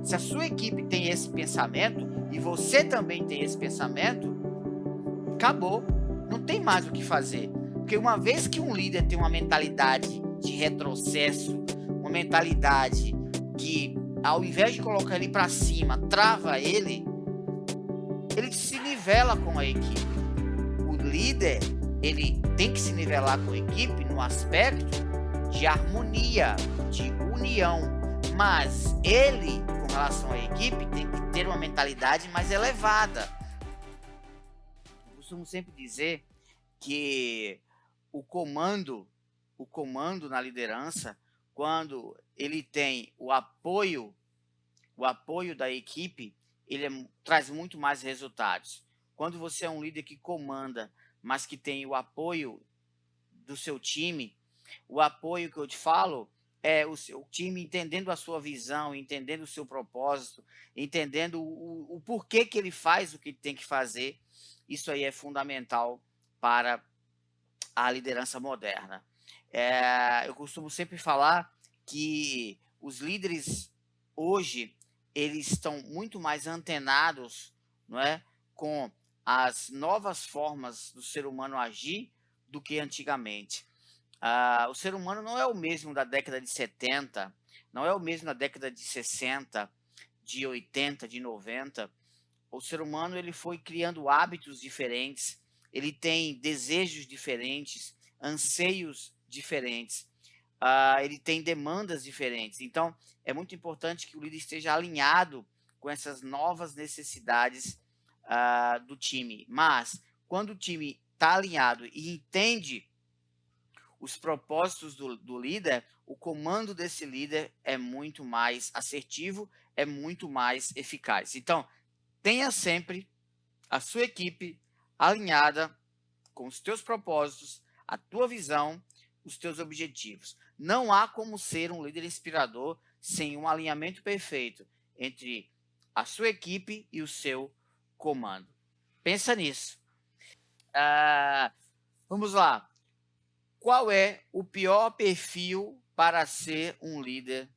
Se a sua equipe tem esse pensamento e você também tem esse pensamento, acabou, não tem mais o que fazer. Porque uma vez que um líder tem uma mentalidade de retrocesso, uma mentalidade que, ao invés de colocar ele para cima, trava ele se nivela com a equipe. O líder, ele tem que se nivelar com a equipe no aspecto de harmonia, de união, mas ele, com relação à equipe, tem que ter uma mentalidade mais elevada. Eu costumo sempre dizer que o comando na liderança, quando ele tem o apoio da equipe, ele traz muito mais resultados. Quando você é um líder que comanda, mas que tem o apoio do seu time, o apoio que eu te falo é o seu time entendendo a sua visão, entendendo o seu propósito, entendendo o porquê que ele faz o que tem que fazer. Isso aí é fundamental para a liderança moderna. Eu costumo sempre falar que os líderes hoje eles estão muito mais antenados, não é, com as novas formas do ser humano agir do que antigamente. O ser humano não é o mesmo da década de 70, não é o mesmo da década de 60, de 80, de 90. O ser humano ele foi criando hábitos diferentes, ele tem desejos diferentes, anseios diferentes, ele tem demandas diferentes. Então, é muito importante que o líder esteja alinhado com essas novas necessidades do time. Mas, quando o time está alinhado e entende os propósitos do líder, o comando desse líder é muito mais assertivo, é muito mais eficaz. Então, tenha sempre a sua equipe alinhada com os teus propósitos, a tua visão, os teus objetivos. Não há como ser um líder inspirador sem um alinhamento perfeito entre a sua equipe e o seu comando. Pensa nisso. Vamos lá. Qual é o pior perfil para ser um líder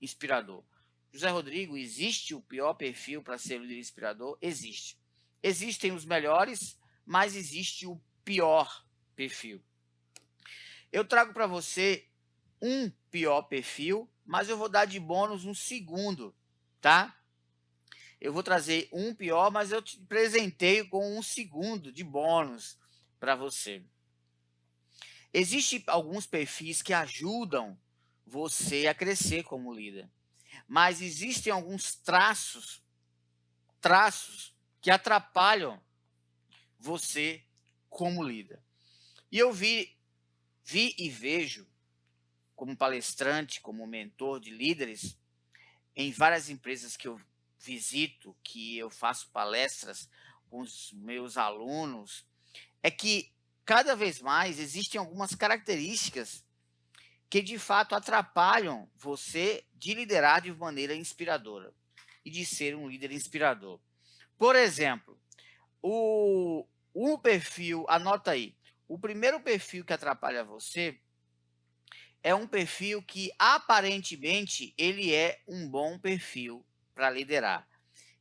inspirador? José Rodrigo, existe o pior perfil para ser um líder inspirador? Existe. Existem os melhores, mas existe o pior perfil. Eu trago para você um pior perfil, mas eu vou dar de bônus um segundo, tá? Eu vou trazer um pior, mas eu te presenteio com um segundo de bônus para você. Existem alguns perfis que ajudam você a crescer como líder, mas existem alguns traços que atrapalham você como líder. E eu vi e vejo, como palestrante, como mentor de líderes, em várias empresas que eu visito, que eu faço palestras com os meus alunos, é que cada vez mais existem algumas características que de fato atrapalham você de liderar de maneira inspiradora e de ser um líder inspirador. Por exemplo, o perfil, anota aí, o primeiro perfil que atrapalha você é um perfil que aparentemente ele é um bom perfil para liderar.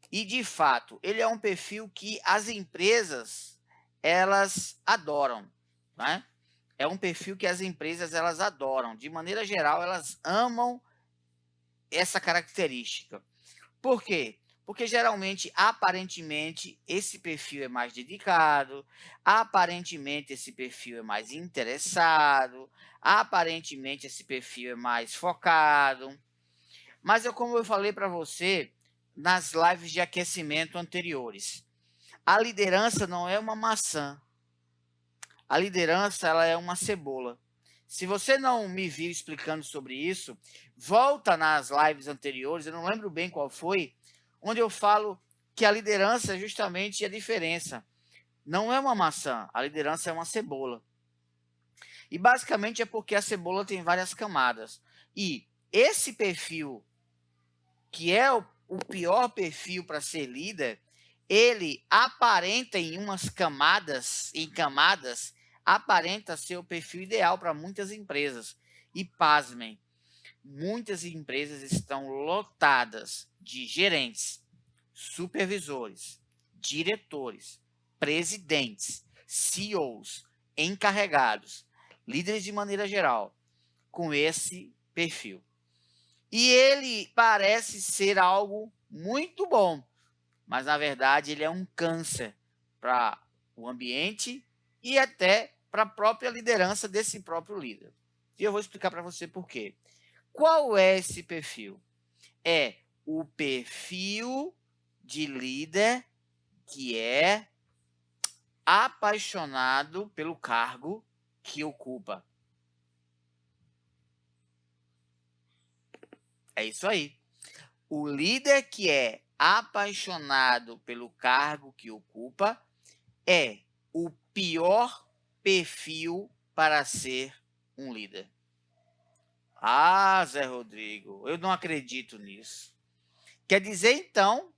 E de fato, ele é um perfil que as empresas elas adoram, né? É um perfil que as empresas elas adoram. De maneira geral, elas amam essa característica. Por quê? Porque geralmente, aparentemente, esse perfil é mais dedicado, aparentemente esse perfil é mais interessado, aparentemente esse perfil é mais focado. Mas como eu falei para você nas lives de aquecimento anteriores, a liderança não é uma maçã. A liderança ela é uma cebola. Se você não me viu explicando sobre isso, volta nas lives anteriores, eu não lembro bem qual foi, onde eu falo que a liderança é justamente a diferença. Não é uma maçã, a liderança é uma cebola. E basicamente é porque a cebola tem várias camadas. E esse perfil, que é o pior perfil para ser líder, ele aparenta em camadas, aparenta ser o perfil ideal para muitas empresas. E pasmem, muitas empresas estão lotadas de gerentes, supervisores, diretores, presidentes, CEOs, encarregados, líderes de maneira geral, com esse perfil. E ele parece ser algo muito bom, mas na verdade ele é um câncer para o ambiente e até para a própria liderança desse próprio líder. E eu vou explicar para você por quê. Qual é esse perfil? É o perfil de líder que é apaixonado pelo cargo que ocupa. É isso aí. O líder que é apaixonado pelo cargo que ocupa é o pior perfil para ser um líder. Ah, Zé Rodrigo, eu não acredito nisso. Quer dizer, então,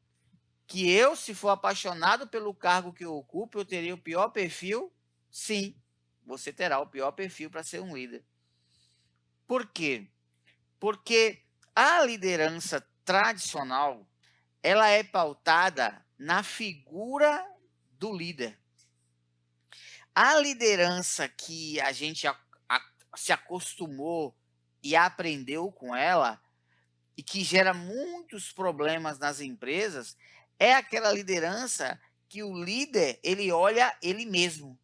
que eu, se for apaixonado pelo cargo que eu ocupo, eu teria o pior perfil? Sim, você terá o pior perfil para ser um líder. Por quê? Porque a liderança tradicional, ela é pautada na figura do líder. A liderança que a gente se acostumou e aprendeu com ela, e que gera muitos problemas nas empresas, é aquela liderança que o líder, ele olha ele mesmo,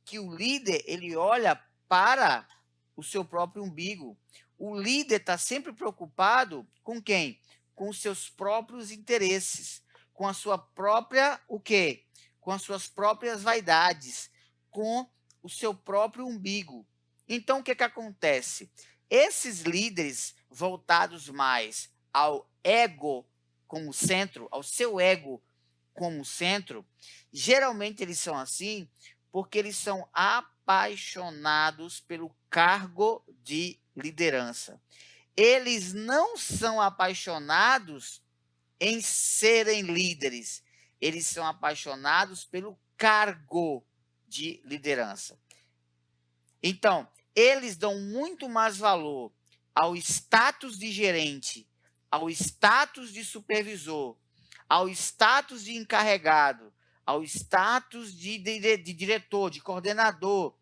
que o líder, ele olha para o seu próprio umbigo. O líder está sempre preocupado com quem? Com os seus próprios interesses, com a sua própria, o quê? Com as suas próprias vaidades, com o seu próprio umbigo. Então, o que acontece? Esses líderes voltados mais ao ego como centro, ao seu ego como centro, geralmente eles são assim porque eles são apaixonados pelo cargo de liderança. Eles não são apaixonados em serem líderes, eles são apaixonados pelo cargo de liderança. Então, eles dão muito mais valor ao status de gerente, ao status de supervisor, ao status de encarregado, ao status de diretor, de coordenador,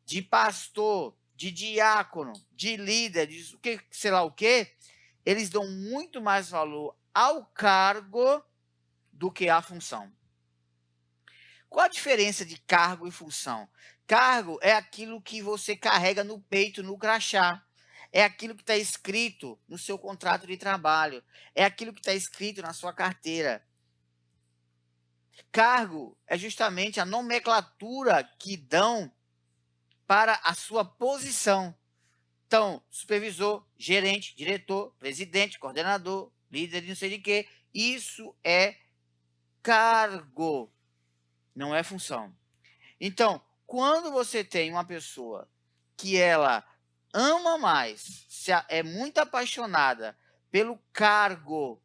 de pastor, de diácono, de líder, de sei lá o quê. Eles dão muito mais valor ao cargo do que à função. Qual a diferença de cargo e função? Cargo é aquilo que você carrega no peito, no crachá. É aquilo que está escrito no seu contrato de trabalho. É aquilo que está escrito na sua carteira. Cargo é justamente a nomenclatura que dão para a sua posição. Então, supervisor, gerente, diretor, presidente, coordenador, líder de não sei de quê. Isso é cargo, não é função. Então, quando você tem uma pessoa que ela ama mais, é muito apaixonada pelo cargo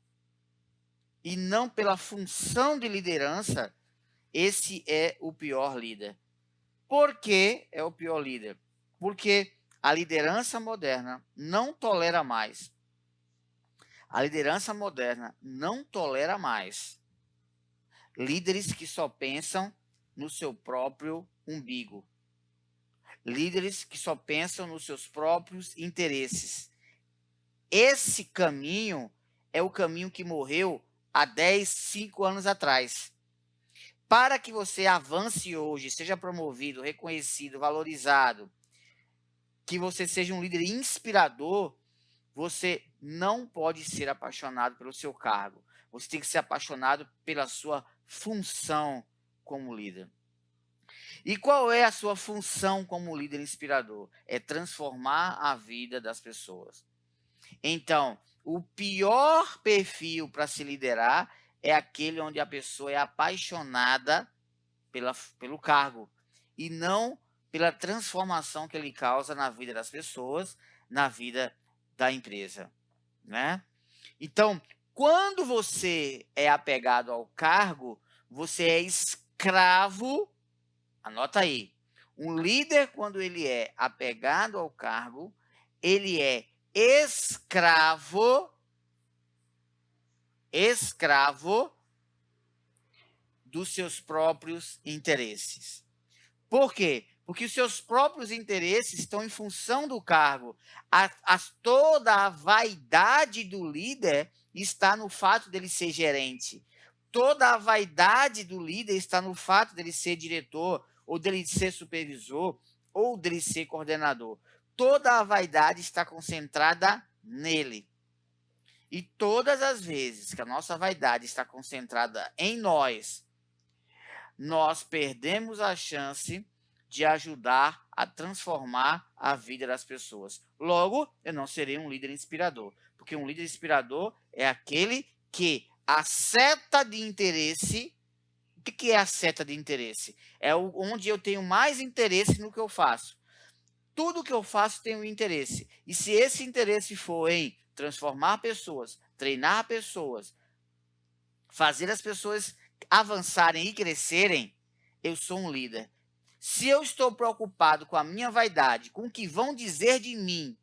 e não pela função de liderança, esse é o pior líder. Por que é o pior líder? Porque a liderança moderna não tolera mais. A liderança moderna não tolera mais líderes que só pensam no seu próprio umbigo. Líderes que só pensam nos seus próprios interesses. Esse caminho é o caminho que morreu há 10, 5 anos atrás. Para que você avance hoje, seja promovido, reconhecido, valorizado, que você seja um líder inspirador, você não pode ser apaixonado pelo seu cargo. Você tem que ser apaixonado pela sua função como líder. E qual é a sua função como líder inspirador? É transformar a vida das pessoas. Então, o pior perfil para se liderar é aquele onde a pessoa é apaixonada pelo cargo e não pela transformação que ele causa na vida das pessoas, na vida da empresa, né? Então, quando você é apegado ao cargo, você é escravo. Anota aí. Um líder, quando ele é apegado ao cargo, ele é escravo escravo dos seus próprios interesses. Por quê? Porque os seus próprios interesses estão em função do cargo. Toda a vaidade do líder está no fato dele ser gerente. Toda a vaidade do líder está no fato dele ser diretor, ou dele ser supervisor, ou dele ser coordenador. Toda a vaidade está concentrada nele. E todas as vezes que a nossa vaidade está concentrada em nós perdemos a chance de ajudar a transformar a vida das pessoas. Logo, eu não serei um líder inspirador, porque um líder inspirador é aquele que a seta de interesse. O que é a seta de interesse? É onde eu tenho mais interesse no que eu faço. Tudo que eu faço tem um interesse. E se esse interesse for em transformar pessoas, treinar pessoas, fazer as pessoas avançarem e crescerem, eu sou um líder. Se eu estou preocupado com a minha vaidade, com o que vão dizer de mim,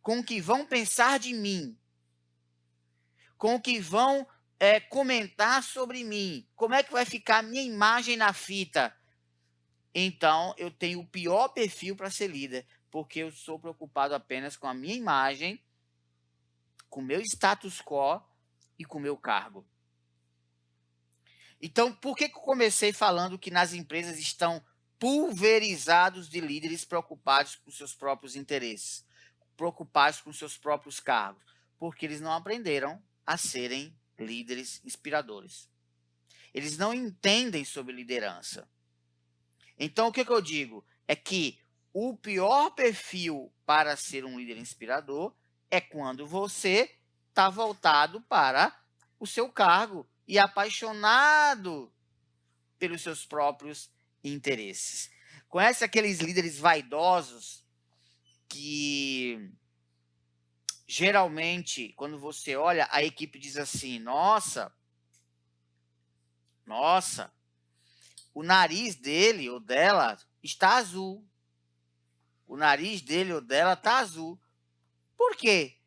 com o que vão pensar de mim, com o que vão comentar sobre mim, como é que vai ficar a minha imagem na fita, então eu tenho o pior perfil para ser líder, porque eu sou preocupado apenas com a minha imagem, com o meu status quo e com o meu cargo. Então, por que eu comecei falando que nas empresas estão pulverizados de líderes preocupados com seus próprios interesses, preocupados com seus próprios cargos? Porque eles não aprenderam a serem líderes inspiradores. Eles não entendem sobre liderança. Então, o que eu digo? É que o pior perfil para ser um líder inspirador é quando você está voltado para o seu cargo e apaixonado pelos seus próprios interesses. Conhece aqueles líderes vaidosos que geralmente, quando você olha, a equipe diz assim: nossa, o nariz dele ou dela está azul. O nariz dele ou dela está azul. Por quê?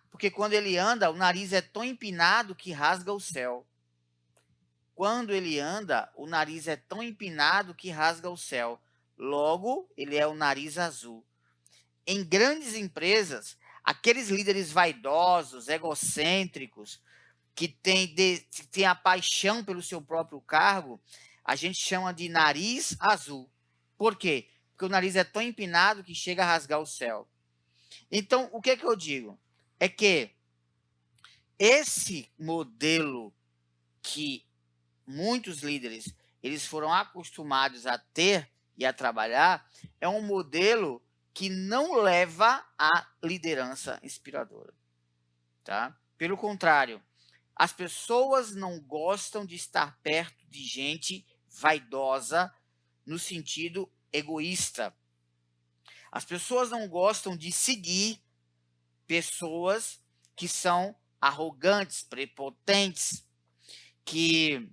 Porque quando ele anda, o nariz é tão empinado que rasga o céu. Quando ele anda, o nariz é tão empinado que rasga o céu. Logo, ele é o nariz azul. Em grandes empresas, aqueles líderes vaidosos, egocêntricos, que têm a paixão pelo seu próprio cargo, a gente chama de nariz azul. Por quê? Porque o nariz é tão empinado que chega a rasgar o céu. Então, o que eu digo? É que esse modelo que muitos líderes eles foram acostumados a ter e a trabalhar é um modelo que não leva à liderança inspiradora, tá? Pelo contrário, as pessoas não gostam de estar perto de gente vaidosa no sentido egoísta. As pessoas não gostam de seguir pessoas que são arrogantes, prepotentes, que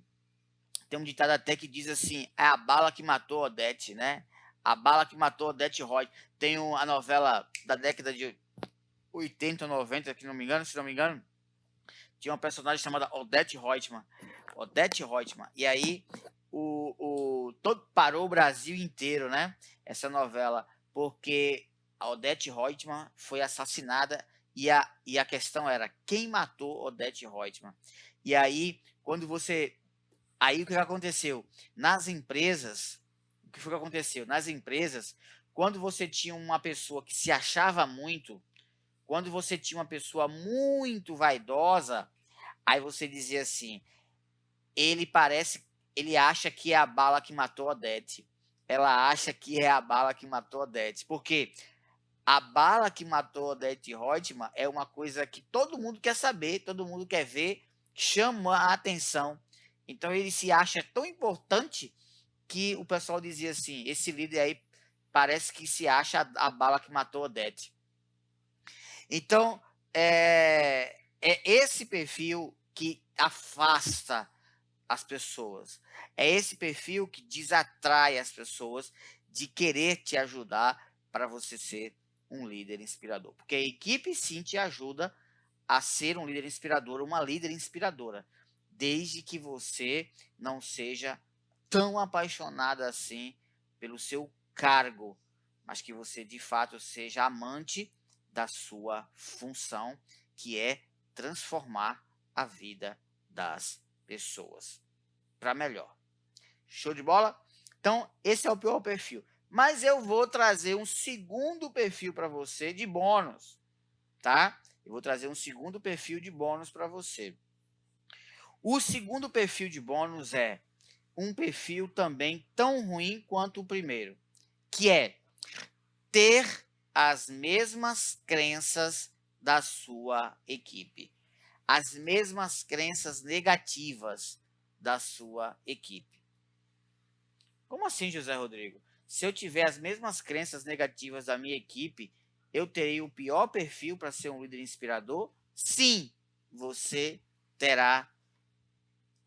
tem um ditado até que diz assim: é a bala que matou Odete, né? A bala que matou Odete Roitman. Tem a novela da década de 80, 90, se não me engano, tinha uma personagem chamada Odete Roitman. Odete Roitman. E aí todo parou o Brasil inteiro, né? Essa novela, porque a Odete Roitman foi assassinada e a questão era quem matou Odete Roitman. E aí, Aí o que aconteceu? Nas empresas, o que foi que aconteceu? Nas empresas, quando você tinha uma pessoa que se achava muito, quando você tinha uma pessoa muito vaidosa, aí você dizia assim: ele acha que é a bala que matou Odete. Ela acha que é a bala que matou Odete. Porque a bala que matou Odete Roitman é uma coisa que todo mundo quer saber, todo mundo quer ver, chama a atenção. Então ele se acha tão importante que o pessoal dizia assim: esse líder aí parece que se acha a bala que matou Odete. Então, é esse perfil que afasta as pessoas. É esse perfil que desatrai as pessoas de querer te ajudar para você ser um líder inspirador. Porque a equipe sim te ajuda a ser um líder inspirador, uma líder inspiradora, desde que você não seja tão apaixonada assim pelo seu cargo, mas que você de fato seja amante da sua função, que é transformar a vida das pessoas para melhor. Show de bola? Então, esse é o pior perfil. Mas eu vou trazer um segundo perfil para você de bônus, tá? Eu vou trazer um segundo perfil de bônus para você. O segundo perfil de bônus é um perfil também tão ruim quanto o primeiro, que é ter as mesmas crenças da sua equipe, as mesmas crenças negativas da sua equipe. Como assim, José Rodrigo? Se eu tiver as mesmas crenças negativas da minha equipe, eu terei o pior perfil para ser um líder inspirador? Sim, você terá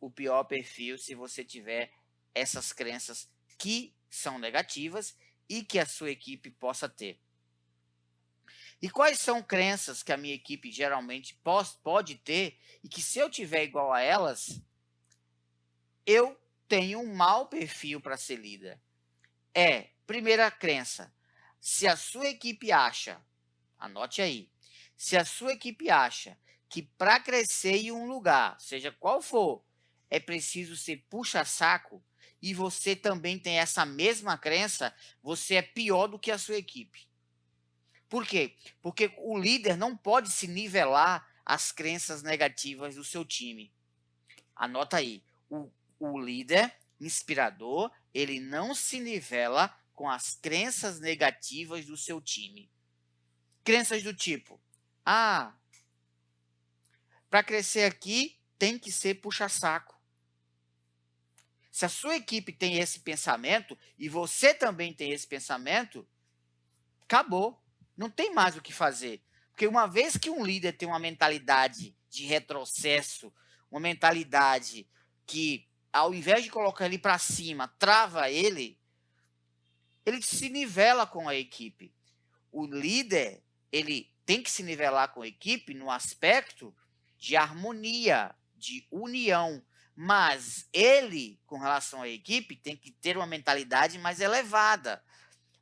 o pior perfil se você tiver essas crenças que são negativas e que a sua equipe possa ter. E quais são crenças que a minha equipe geralmente pode ter e que se eu tiver igual a elas, eu tenho um mau perfil para ser líder? Primeira crença, se a sua equipe acha, anote aí, se a sua equipe acha que para crescer em um lugar, seja qual for, é preciso ser puxa-saco, e você também tem essa mesma crença, você é pior do que a sua equipe. Por quê? Porque o líder não pode se nivelar às crenças negativas do seu time. Anota aí, o líder inspirador, ele não se nivela com as crenças negativas do seu time. Crenças do tipo, para crescer aqui tem que ser puxa-saco. Se a sua equipe tem esse pensamento e você também tem esse pensamento, acabou. Não tem mais o que fazer. Porque uma vez que um líder tem uma mentalidade de retrocesso, uma mentalidade que, ao invés de colocar ele para cima, trava ele se nivela com a equipe. O líder, ele tem que se nivelar com a equipe no aspecto de harmonia, de união. Mas ele, com relação à equipe, tem que ter uma mentalidade mais elevada.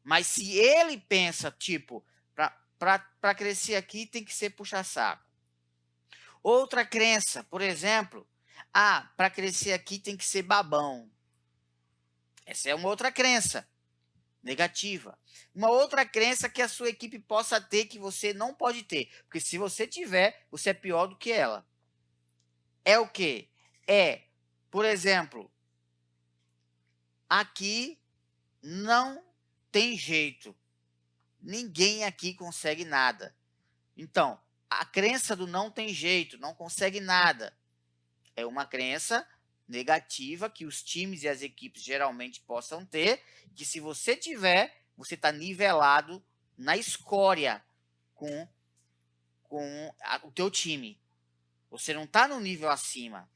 Mas se ele pensa, tipo, para crescer aqui tem que ser puxa-saco. Outra crença, por exemplo, para crescer aqui tem que ser babão. Essa é uma outra crença negativa. Uma outra crença que a sua equipe possa ter que você não pode ter. Porque se você tiver, você é pior do que ela. É o quê? Por exemplo, aqui não tem jeito. Ninguém aqui consegue nada. Então, a crença do não tem jeito, não consegue nada, é uma crença negativa que os times e as equipes geralmente possam ter, que se você tiver, você está nivelado na escória com o teu time. Você não está no nível acima.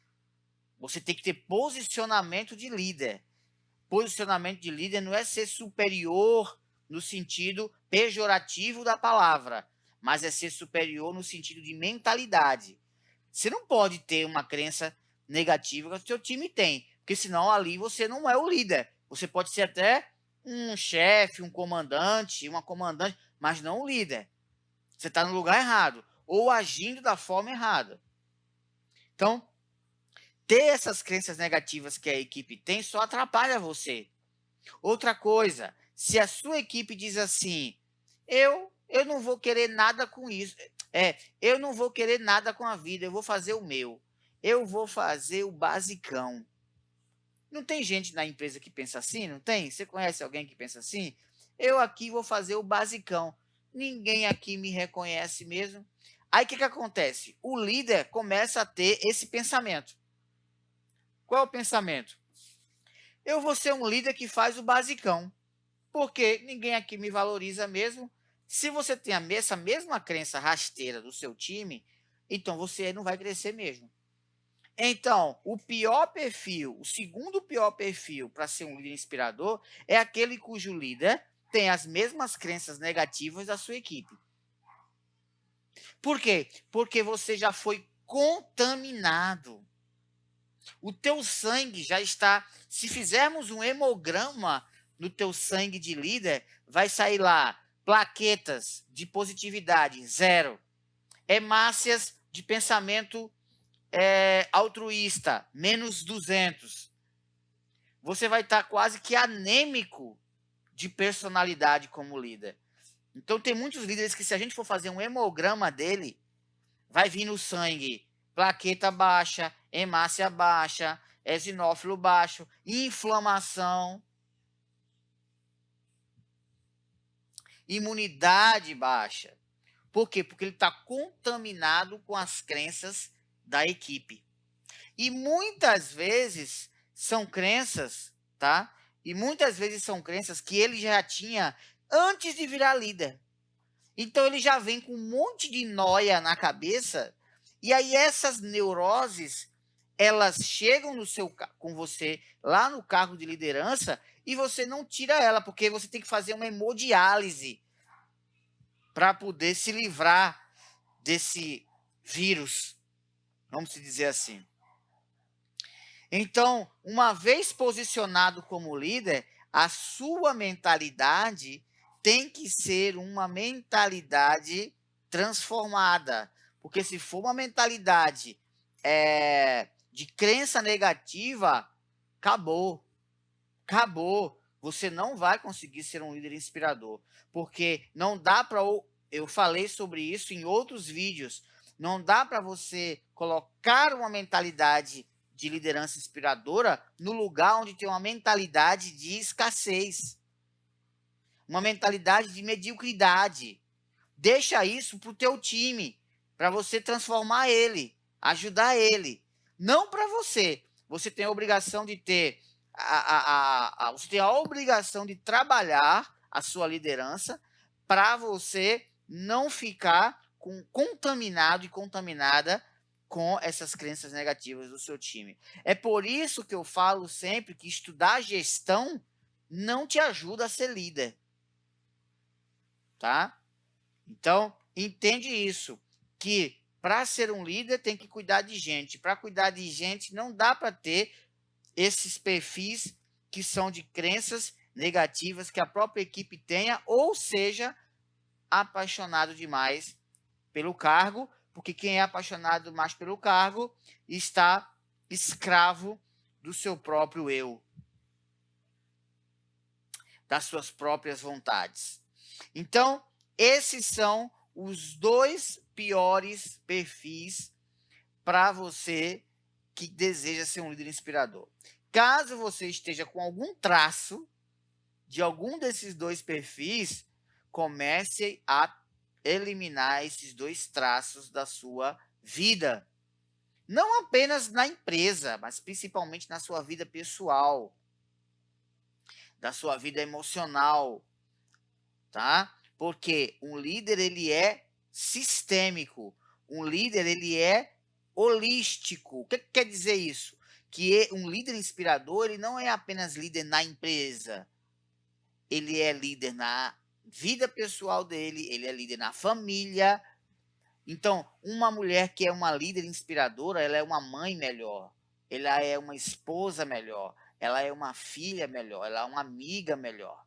Você tem que ter posicionamento de líder. Posicionamento de líder não é ser superior no sentido pejorativo da palavra, mas é ser superior no sentido de mentalidade. Você não pode ter uma crença negativa que o seu time tem, porque senão ali você não é o líder. Você pode ser até um chefe, um comandante, uma comandante, mas não o líder. Você está no lugar errado, ou agindo da forma errada. Então, ter essas crenças negativas que a equipe tem só atrapalha você. Outra coisa, se a sua equipe diz assim, eu não vou querer nada com isso, eu não vou querer nada com a vida, eu vou fazer o meu, eu vou fazer o basicão. Não tem gente na empresa que pensa assim, não tem? Você conhece alguém que pensa assim? Eu aqui vou fazer o basicão, ninguém aqui me reconhece mesmo. Aí o que acontece? O líder começa a ter esse pensamento. Qual é o pensamento? Eu vou ser um líder que faz o basicão, porque ninguém aqui me valoriza mesmo. Se você tem essa mesma crença rasteira do seu time, então você não vai crescer mesmo. Então, o pior perfil, o segundo pior perfil para ser um líder inspirador é aquele cujo líder tem as mesmas crenças negativas da sua equipe. Por quê? Porque você já foi contaminado. O teu sangue já está. Se fizermos um hemograma no teu sangue de líder, vai sair lá plaquetas de positividade, 0. Hemácias de pensamento altruísta, -200. Você vai estar quase que anêmico de personalidade como líder. Então, tem muitos líderes que, se a gente for fazer um hemograma dele, vai vir no sangue plaqueta baixa, hemácia baixa, eosinófilo baixo, inflamação, imunidade baixa. Por quê? Porque ele está contaminado com as crenças da equipe. E muitas vezes são crenças, tá? E muitas vezes são crenças que ele já tinha antes de virar líder. Então ele já vem com um monte de noia na cabeça, e aí essas neuroses, elas chegam com você lá no cargo de liderança e você não tira ela, porque você tem que fazer uma hemodiálise para poder se livrar desse vírus, vamos dizer assim. Então, uma vez posicionado como líder, a sua mentalidade tem que ser uma mentalidade transformada. Porque se for uma mentalidade de crença negativa, acabou. Acabou. Você não vai conseguir ser um líder inspirador. Porque não dá para... Eu falei sobre isso em outros vídeos. Não dá para você colocar uma mentalidade de liderança inspiradora no lugar onde tem uma mentalidade de escassez. Uma mentalidade de mediocridade. Deixa isso para o teu time, para você transformar ele, ajudar ele. Não para você. Você tem a obrigação de ter... você tem a obrigação de trabalhar a sua liderança para você não ficar contaminado e contaminada com essas crenças negativas do seu time. É por isso que eu falo sempre que estudar gestão não te ajuda a ser líder. Tá? Então, entende isso, que para ser um líder tem que cuidar de gente. Para cuidar de gente não dá para ter esses perfis que são de crenças negativas que a própria equipe tenha, ou seja, apaixonado demais pelo cargo, porque quem é apaixonado mais pelo cargo está escravo do seu próprio eu, das suas próprias vontades. Então, esses são os 2 piores perfis para você que deseja ser um líder inspirador. Caso você esteja com algum traço de algum desses 2 perfis, comece a eliminar esses 2 traços da sua vida. Não apenas na empresa, mas principalmente na sua vida pessoal, da sua vida emocional, tá? Porque um líder, ele é sistêmico. Um líder, ele é holístico. O que quer dizer isso? Que um líder inspirador, ele não é apenas líder na empresa. Ele é líder na vida pessoal dele, ele é líder na família. Então, uma mulher que é uma líder inspiradora, ela é uma mãe melhor, ela é uma esposa melhor, ela é uma filha melhor, ela é uma amiga melhor.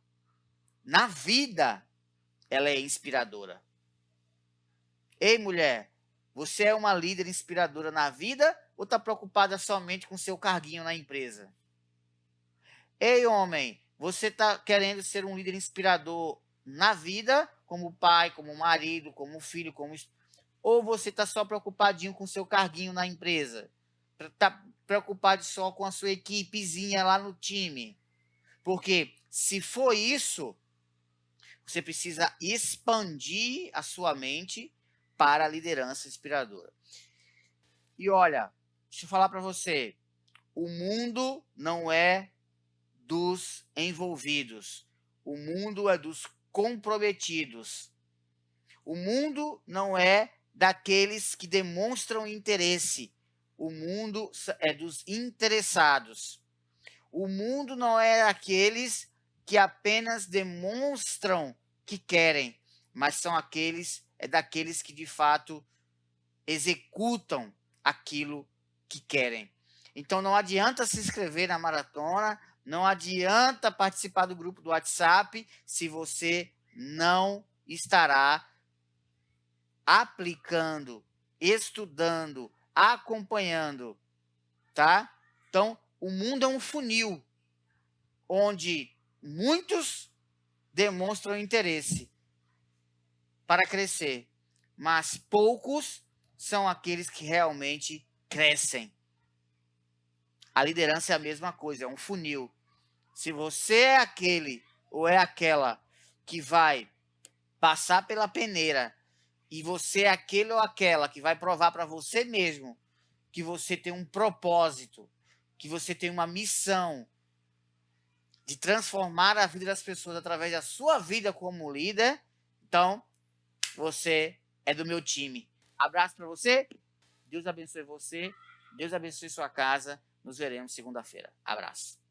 Na vida, ela é inspiradora. Ei, mulher, você é uma líder inspiradora na vida ou está preocupada somente com seu carguinho na empresa? Ei, homem, você está querendo ser um líder inspirador na vida, como pai, como marido, como filho, ou você está só preocupadinho com seu carguinho na empresa? Está preocupado só com a sua equipezinha lá no time? Porque se for isso, você precisa expandir a sua mente para a liderança inspiradora. E olha, deixa eu falar para você, o mundo não é dos envolvidos, o mundo é dos comprometidos. O mundo não é daqueles que demonstram interesse, o mundo é dos interessados. O mundo não é daqueles que apenas demonstram que querem, mas são aqueles é daqueles que de fato executam aquilo que querem. Então não adianta se inscrever na maratona, não adianta participar do grupo do WhatsApp se você não estará aplicando, estudando, acompanhando, tá? Então, o mundo é um funil onde muitos demonstram interesse para crescer, mas poucos são aqueles que realmente crescem. A liderança é a mesma coisa, é um funil. Se você é aquele ou é aquela que vai passar pela peneira e você é aquele ou aquela que vai provar para você mesmo que você tem um propósito, que você tem uma missão de transformar a vida das pessoas através da sua vida como líder, então você é do meu time. Abraço para você. Deus abençoe você. Deus abençoe sua casa. Nos veremos segunda-feira. Abraço.